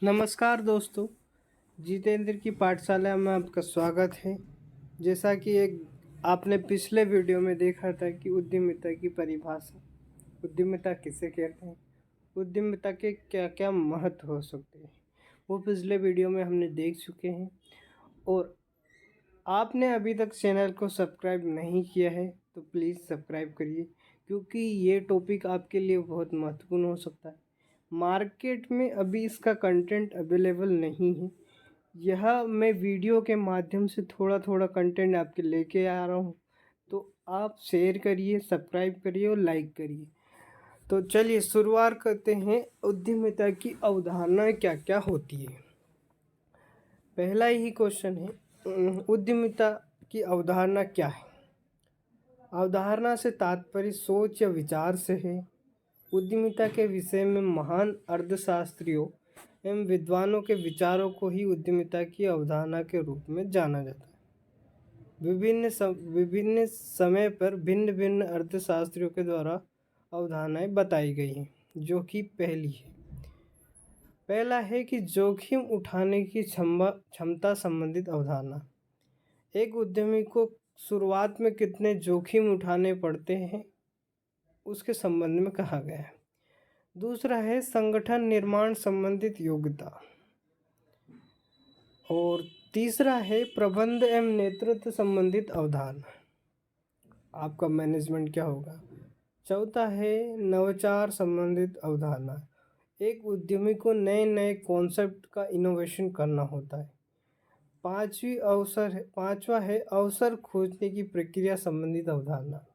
नमस्कार दोस्तों, जितेंद्र की पाठशाला में आपका स्वागत है। जैसा कि एक आपने पिछले वीडियो में देखा था कि उद्यमिता की परिभाषा, उद्यमिता किसे कहते हैं, उद्यमिता के क्या क्या महत्व हो सकते हैं, वो पिछले वीडियो में हमने देख चुके हैं। और आपने अभी तक चैनल को सब्सक्राइब नहीं किया है तो प्लीज़ सब्सक्राइब करिए, क्योंकि ये टॉपिक आपके लिए बहुत महत्वपूर्ण हो सकता है। मार्केट में अभी इसका कंटेंट अवेलेबल नहीं है। यह मैं वीडियो के माध्यम से थोड़ा थोड़ा कंटेंट आपके लेके आ रहा हूँ, तो आप शेयर करिए, सब्सक्राइब करिए और लाइक करिए। तो चलिए शुरुआत करते हैं। उद्यमिता की अवधारणा क्या क्या होती है। पहला ही क्वेश्चन है, उद्यमिता की अवधारणा क्या है। अवधारणा से तात्पर्य सोच या विचार से है। उद्यमिता के विषय में महान अर्थशास्त्रियों एवं विद्वानों के विचारों को ही उद्यमिता की अवधारणा के रूप में जाना जाता है। विभिन्न समय पर भिन्न भिन्न अर्थशास्त्रियों के द्वारा अवधारणाएं बताई गई हैं, जो कि पहला है कि जोखिम उठाने की क्षमता संबंधित अवधारणा। एक उद्यमी को शुरुआत में कितने जोखिम उठाने पड़ते हैं, उसके संबंध में कहा गया है। दूसरा है संगठन निर्माण संबंधित योग्यता। और तीसरा है प्रबंध एवं नेतृत्व संबंधित अवधारणा, आपका मैनेजमेंट क्या होगा। चौथा है नवाचार संबंधित अवधारणा। एक उद्यमी को नए नए कॉन्सेप्ट का इनोवेशन करना होता है। पांचवा है अवसर खोजने की प्रक्रिया संबंधित अवधारणा।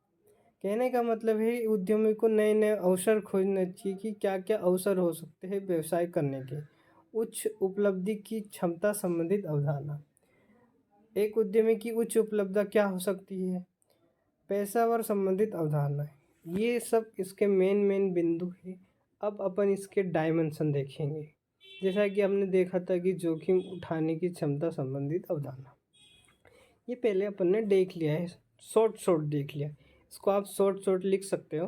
कहने का मतलब है उद्यमी को नए नए अवसर खोजना चाहिए कि क्या क्या अवसर हो सकते हैं व्यवसाय करने के। उच्च उपलब्धि की क्षमता संबंधित अवधारणा। एक उद्यमी की उच्च उपलब्धि क्या हो सकती है। पेशेवर संबंधित अवधारणा। ये सब इसके मेन बिंदु है। अब अपन इसके डायमेंशन देखेंगे। जैसा कि हमने देखा था कि जोखिम उठाने की क्षमता संबंधित अवधारणा, ये पहले अपन ने देख लिया है, शॉर्ट देख लिया। इसको आप शॉर्ट लिख सकते हो।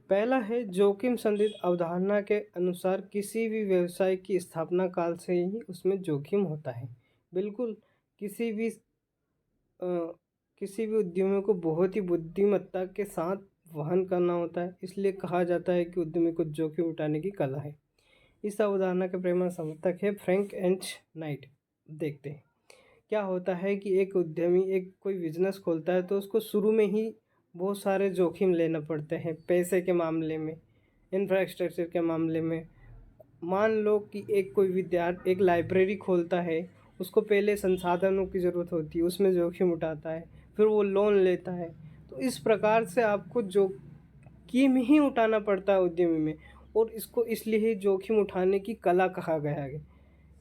पहला है जोखिम संबंधित अवधारणा के अनुसार किसी भी व्यवसाय की स्थापना काल से ही उसमें जोखिम होता है। बिल्कुल किसी भी उद्यमी को बहुत ही बुद्धिमत्ता के साथ वहन करना होता है। इसलिए कहा जाता है कि उद्यमी को जोखिम उठाने की कला है। इस अवधारणा के प्रमाण समर्थक है फ्रैंक एच नाइट। देखते हैं क्या होता है कि एक उद्यमी एक कोई बिजनेस खोलता है तो उसको शुरू में ही बहुत सारे जोखिम लेना पड़ते हैं। पैसे के मामले में, इंफ्रास्ट्रक्चर के मामले में। मान लो कि एक लाइब्रेरी खोलता है, उसको पहले संसाधनों की ज़रूरत होती है, उसमें जोखिम उठाता है, फिर वो लोन लेता है। तो इस प्रकार से आपको जोखिम ही उठाना पड़ता है उद्यमी में, और इसको इसलिए ही जोखिम उठाने की कला कहा गया है।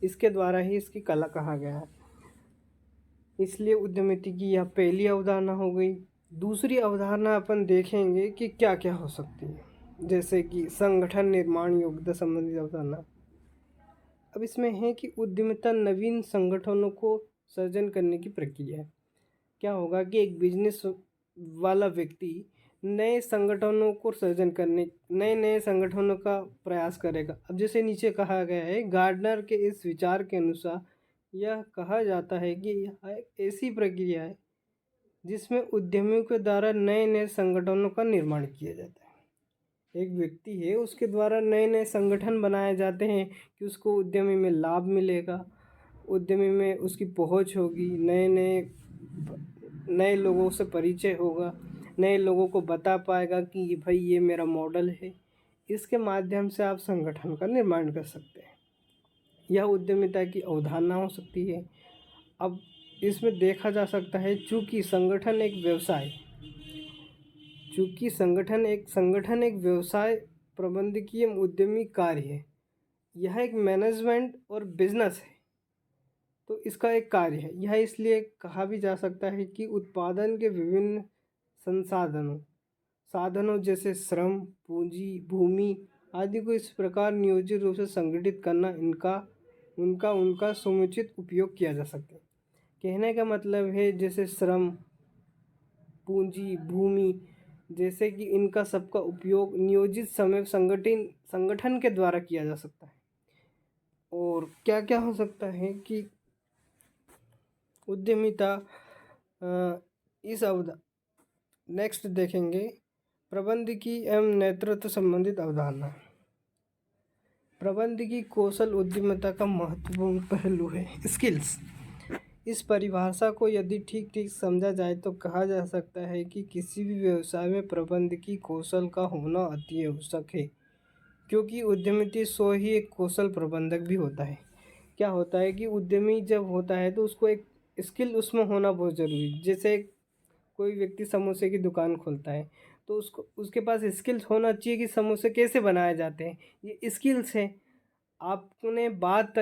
इसके द्वारा ही इसकी कला कहा गया है। इसलिए उद्यमिता की यह पहली अवधारणा हो गई। दूसरी अवधारणा अपन देखेंगे कि क्या क्या हो सकती है, जैसे कि संगठन निर्माण योग्यता संबंधित अवधारणा। अब इसमें है कि उद्यमिता नवीन संगठनों को सृजन करने की प्रक्रिया है। क्या होगा कि एक बिजनेस वाला व्यक्ति नए संगठनों को सृजन करने, नए संगठनों का प्रयास करेगा। अब जैसे नीचे कहा गया है, गार्डनर के इस विचार के अनुसार यह कहा जाता है कि यह एक ऐसी प्रक्रिया है जिसमें उद्यमियों के द्वारा नए नए संगठनों का निर्माण किया जाता है। एक व्यक्ति है, उसके द्वारा नए नए संगठन बनाए जाते हैं कि उसको उद्यमी में लाभ मिलेगा, उद्यमी में उसकी पहुंच होगी, नए लोगों से परिचय होगा, नए लोगों को बता पाएगा कि भाई ये मेरा मॉडल है। इसके माध्यम से आप संगठन का निर्माण कर सकते हैं। यह उद्यमिता की अवधारणा हो सकती है। अब इसमें देखा जा सकता है, चूँकि संगठन एक व्यवसाय प्रबंधकीय उद्यमी कार्य है। यह एक मैनेजमेंट और बिजनेस है, तो इसका एक कार्य है। यह इसलिए कहा भी जा सकता है कि उत्पादन के विभिन्न साधनों जैसे श्रम, पूंजी, भूमि आदि को इस प्रकार नियोजित रूप से संगठित करना, उनका समुचित उपयोग किया जा सकता है। कहने का मतलब है जैसे श्रम, पूंजी, भूमि, जैसे कि इनका सबका उपयोग नियोजित समय संगठन के द्वारा किया जा सकता है। और क्या क्या हो सकता है कि उद्यमिता इस अवधा नेक्स्ट देखेंगे प्रबंधकीय एवं नेतृत्व संबंधित अवधारणा। प्रबंधकीय कौशल उद्यमिता का महत्वपूर्ण पहलू है। स्किल्स, इस परिभाषा को यदि ठीक ठीक समझा जाए तो कहा जा सकता है कि किसी भी व्यवसाय में प्रबंधकीय कौशल का होना अति आवश्यक है, क्योंकि उद्यमी सो ही एक कौशल प्रबंधक भी होता है। क्या होता है कि उद्यमी जब होता है तो उसको एक स्किल उसमें होना बहुत ज़रूरी है। जैसे कोई व्यक्ति समोसे की दुकान खोलता है तो उसको उसके पास स्किल्स होना चाहिए कि समोसे कैसे बनाए जाते हैं, ये स्किल्स है। आपने बात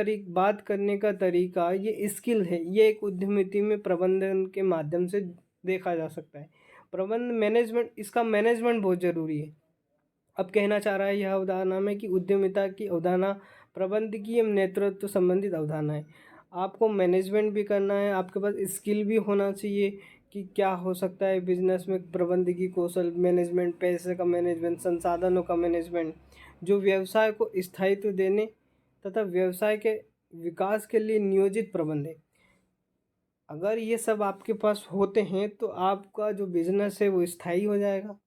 करने का तरीका, ये स्किल है। ये एक उद्यमिता में प्रबंधन के माध्यम से देखा जा सकता है। प्रबंध मैनेजमेंट, इसका मैनेजमेंट बहुत ज़रूरी है। अब कहना चाह रहा है यह अवधारणा में कि उद्यमिता की अवधारणा प्रबंधकीय एवं नेतृत्व संबंधित अवधारणा है। आपको मैनेजमेंट भी करना है, आपके पास स्किल भी होना चाहिए कि क्या हो सकता है बिजनेस में। प्रबंधकीय कौशल, मैनेजमेंट, पैसे का मैनेजमेंट, संसाधनों का मैनेजमेंट, जो व्यवसाय को स्थायित्व देने तथा व्यवसाय के विकास के लिए नियोजित प्रबंध है। अगर ये सब आपके पास होते हैं तो आपका जो बिजनेस है वो स्थायी हो जाएगा।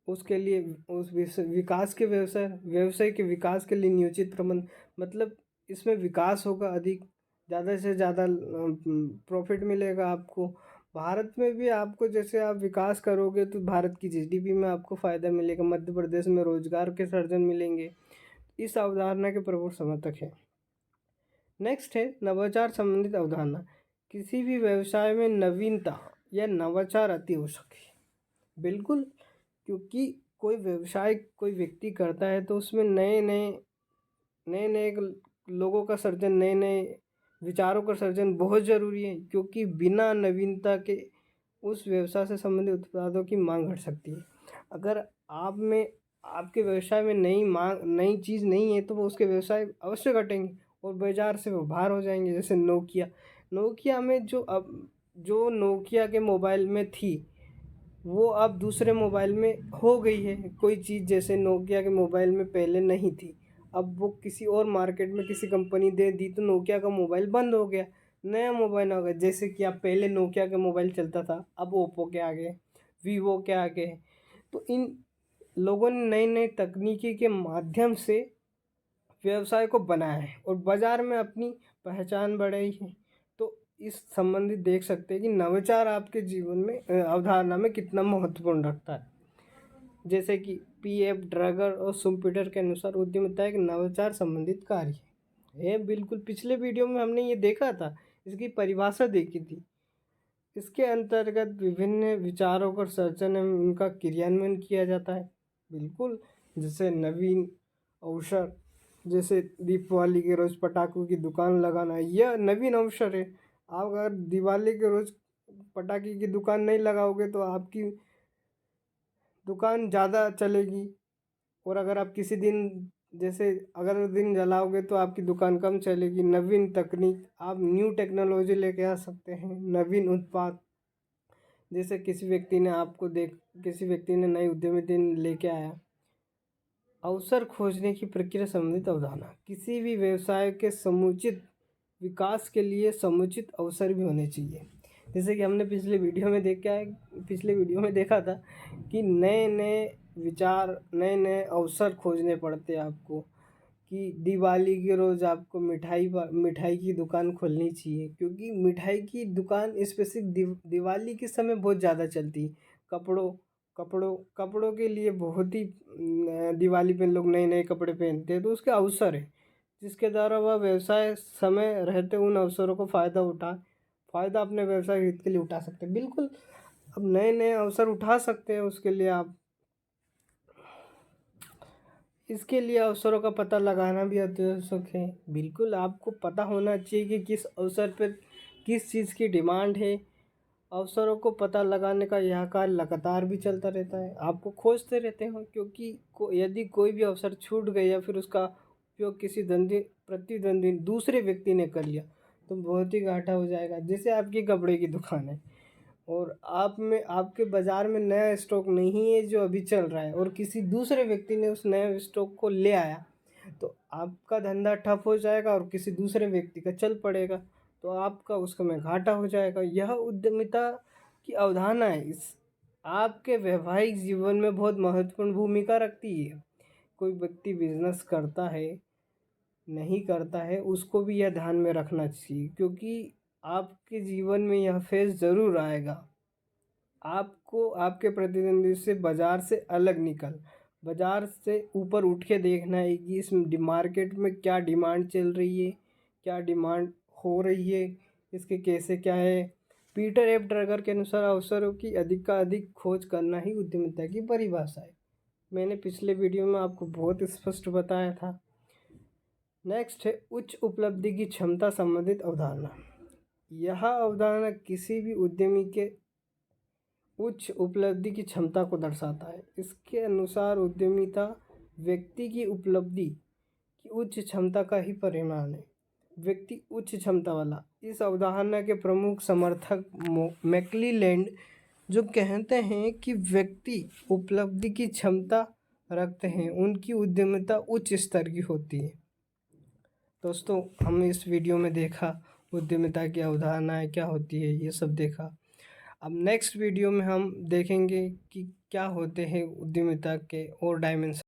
उसके लिए उस विकास के व्यवसाय के विकास के लिए नियोजित प्रबंध, मतलब इसमें विकास होगा, अधिक ज़्यादा से ज़्यादा प्रॉफिट मिलेगा आपको। भारत में भी आपको जैसे आप विकास करोगे तो भारत की जीडीपी में आपको फ़ायदा मिलेगा, मध्य प्रदेश में रोजगार के सृजन मिलेंगे। इस अवधारणा के प्रमुख समर्थक है। नेक्स्ट है नवाचार संबंधित अवधारणा। किसी भी व्यवसाय में नवीनता या नवाचार अति आवश्यक है। बिल्कुल, क्योंकि कोई व्यवसाय कोई व्यक्ति करता है तो उसमें नए नए लोगों का सर्जन, नए नए विचारों का सर्जन बहुत ज़रूरी है, क्योंकि बिना नवीनता के उस व्यवसाय से संबंधित उत्पादों की मांग घट सकती है। अगर आपके व्यवसाय में नई चीज़ नहीं है तो वो उसके व्यवसाय अवश्य घटेंगे और बाजार से वो बाहर हो जाएंगे। जैसे नोकिया में जो नोकिया के मोबाइल में थी वो अब दूसरे मोबाइल में हो गई है। कोई चीज़ जैसे नोकिया के मोबाइल में पहले नहीं थी, अब वो किसी और मार्केट में किसी कंपनी दे दी तो नोकिया का मोबाइल बंद हो गया, नया मोबाइल आ गया। जैसे कि अब पहले नोकिया का मोबाइल चलता था, अब ओप्पो के आ गए, वीवो के आ गए। तो इन लोगों ने नई नई तकनीकी के माध्यम से व्यवसाय को बनाया है और बाज़ार में अपनी पहचान बढ़ाई है। तो इस संबंधित देख सकते हैं कि नवाचार आपके जीवन में अवधारणा में कितना महत्वपूर्ण रखता है। जैसे कि पीएफ ड्रगर और सुम्पीटर के अनुसार उद्यमिता एक नवाचार संबंधित कार्य है। बिल्कुल, पिछले वीडियो में हमने ये देखा था, इसकी परिभाषा देखी थी। इसके अंतर्गत विभिन्न विचारों का सर्जन एवं उनका क्रियान्वयन किया जाता है। बिल्कुल, जैसे नवीन अवसर, जैसे दीपावली के रोज़ पटाखों की दुकान लगाना, यह नवीन अवसर है। आप अगर दिवाली के रोज़ पटाखे की दुकान नहीं लगाओगे तो आपकी दुकान ज़्यादा चलेगी, और अगर आप किसी दिन जैसे अगर दिन जलाओगे तो आपकी दुकान कम चलेगी। नवीन तकनीक, आप न्यू टेक्नोलॉजी लेके आ सकते हैं। नवीन उत्पाद, जैसे किसी व्यक्ति ने नई उद्यमिता लेके आया। अवसर खोजने की प्रक्रिया संबंधित अवधारणा। किसी भी व्यवसाय के समुचित विकास के लिए समुचित अवसर भी होने चाहिए। जैसे कि हमने पिछले वीडियो में देखा था कि नए नए विचार, नए नए अवसर खोजने पड़ते हैं आपको। कि दिवाली के रोज़ आपको मिठाई की दुकान खोलनी चाहिए, क्योंकि मिठाई की दुकान स्पेसिफिक दिवाली के समय बहुत ज़्यादा चलती है। कपड़ों के लिए बहुत ही दिवाली पे लोग नए नए कपड़े पहनते हैं, तो उसके अवसर है जिसके द्वारा वह व्यवसाय समय रहते उन अवसरों को फ़ायदा अपने व्यवसाय हित के लिए उठा सकते हैं। बिल्कुल, अब नए नए अवसर उठा सकते हैं, उसके लिए आप इसके लिए अवसरों का पता लगाना भी आवश्यक है। बिल्कुल, आपको पता होना चाहिए कि किस अवसर पर किस चीज़ की डिमांड है। अवसरों को पता लगाने का यह कार्य लगातार भी चलता रहता है, आपको खोजते रहते हो, क्योंकि यदि कोई भी अवसर छूट गया या फिर उसका उपयोग किसी प्रतिद्वंदी दूसरे व्यक्ति ने कर लिया तो बहुत ही घाटा हो जाएगा। जैसे आपकी कपड़े की दुकान है और आपके बाज़ार में नया स्टॉक नहीं है जो अभी चल रहा है, और किसी दूसरे व्यक्ति ने उस नए स्टॉक को ले आया, तो आपका धंधा ठप हो जाएगा और किसी दूसरे व्यक्ति का चल पड़ेगा, तो आपका उसमें घाटा हो जाएगा। यह उद्यमिता की अवधारणा है इस आपके वैवाहिक जीवन में बहुत महत्वपूर्ण भूमिका रखती है। कोई व्यक्ति बिजनेस करता है, नहीं करता है, उसको भी यह ध्यान में रखना चाहिए, क्योंकि आपके जीवन में यह फेज़ ज़रूर आएगा। आपको आपके प्रतिद्वंदी से बाज़ार से अलग बाज़ार से ऊपर उठ के देखना है कि इस मार्केट में क्या डिमांड चल रही है, क्या डिमांड हो रही है, इसके कैसे क्या है। पीटर एफ ड्रगर के अनुसार अवसरों की अधिक खोज करना ही उद्यमिता की परिभाषा है। मैंने पिछले वीडियो में आपको बहुत स्पष्ट बताया था। नेक्स्ट है उच्च उपलब्धि की क्षमता संबंधित अवधारणा। यह अवधारणा किसी भी उद्यमी के उच्च उपलब्धि की क्षमता को दर्शाता है। इसके अनुसार उद्यमिता व्यक्ति की उपलब्धि की उच्च क्षमता का ही परिणाम है। व्यक्ति उच्च क्षमता वाला। इस अवधारणा के प्रमुख समर्थक मैकक्लेलैंड जो कहते हैं कि व्यक्ति उपलब्धि की क्षमता रखते हैं, उनकी उद्यमिता उच्च स्तर की होती है। दोस्तों, हमने इस वीडियो में देखा उद्यमिता की अवधारणाएं क्या होती है, ये सब देखा। अब नेक्स्ट वीडियो में हम देखेंगे कि क्या होते हैं उद्यमिता के और डायमेंशन।